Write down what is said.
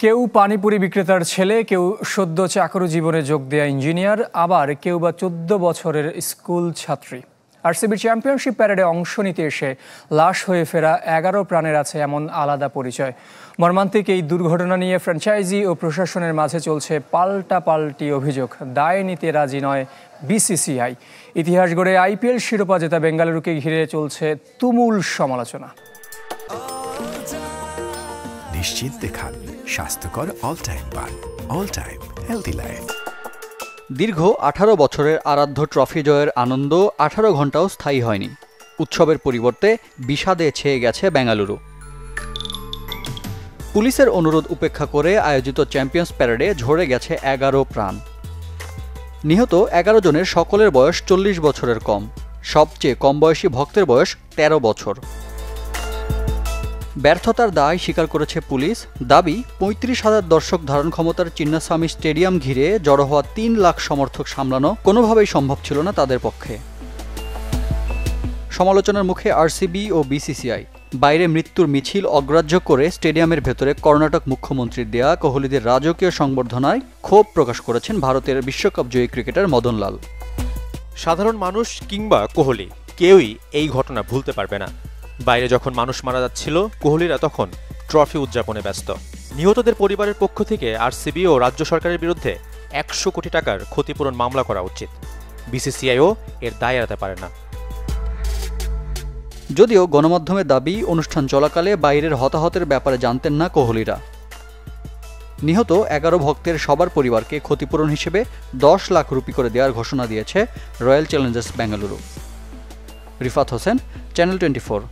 কেউ পানিপুরি বিক্রেতার ছেলে, কেউ সদ্য চাকরি জীবনে যোগ দেয়া ইঞ্জিনিয়ার, আবার কেউ বা 14 বছরের স্কুল ছাত্রী। আরসিবির চ্যাম্পিয়নশিপ প্যারেডে অংশ নিতে এসে লাশ হয়ে ফেরা 11 প্রাণের আছে এমন আলাদা পরিচয়। মর্মান্তিক এই দুর্ঘটনা নিয়ে ফ্র্যাঞ্চাইজি ও প্রশাসনের মাঝে চলছে পাল্টাপাল্টি অভিযোগ। দায় নিতে রাজি নয় বিসিসিআই। ইতিহাস গড়ে আইপিএল শিরোপা জেতা বেঙ্গালুরুকে ঘিরে চলছে তুমুল সমালোচনা। নিশ্চিন্তে খান স্বাস্থ্যকর অল টাইম পান, অল টাইম হেলদি লাইফ। দীর্ঘ 18 বছরের আরাধ্য ট্রফি জয়ের আনন্দ 18 ঘন্টাও স্থায়ী হয়নি। উৎসবের পরিবর্তে বিষাদে ছেয়ে গেছে বেঙ্গালুরু। পুলিশের অনুরোধ উপেক্ষা করে আয়োজিত চ্যাম্পিয়ন্স প্যারেডে ঝরে গেছে 11 প্রাণ। নিহত 11 জনের সকলের বয়স 40 বছরের কম। সবচেয়ে কম বয়সী ভক্তের বয়স 13 বছর। ব্যর্থতার দায় স্বীকার করেছে পুলিশ। দাবি 35,000 দর্শক ধারণ ক্ষমতার চিন্নাস্বামী স্টেডিয়াম ঘিরে জড়ো হওয়া 3 লাখ সমর্থক সামলানো কোনোভাবেই সম্ভব ছিল না তাদের পক্ষে। সমালোচনার মুখে আরসিবি ও বিসিসিআই। বাইরে মৃত্যুর মিছিল অগ্রাহ্য করে স্টেডিয়ামের ভেতরে কর্ণাটক মুখ্যমন্ত্রীর দেয়া কোহলিদের রাজকীয় সংবর্ধনায় ক্ষোভ প্রকাশ করেছেন ভারতের বিশ্বকাপ জয়ী ক্রিকেটার মদনলাল। সাধারণ মানুষ কিংবা কোহলি কেউই এই ঘটনা ভুলতে পারবে না। বাইরে যখন মানুষ মারা যাচ্ছিল, কোহলিরা তখন ট্রফি উদযাপনে ব্যস্ত। নিহতদের পরিবারের পক্ষ থেকে আরসিবি ও রাজ্য সরকারের বিরুদ্ধে 100 কোটি টাকার ক্ষতিপূরণ মামলা করা উচিত। বিসিসিআইও এর দায় এড়াতে পারে না। যদিও গণমাধ্যমের দাবি, অনুষ্ঠান চলাকালে বাইরের হতাহতের ব্যাপারে জানতেন না কোহলিরা। নিহত 11 ভক্তের সবার পরিবারকে ক্ষতিপূরণ হিসেবে 10 লাখ রুপি করে দেওয়ার ঘোষণা দিয়েছে royal Challengers Bengaluru. Rifat Hossain, channel 24।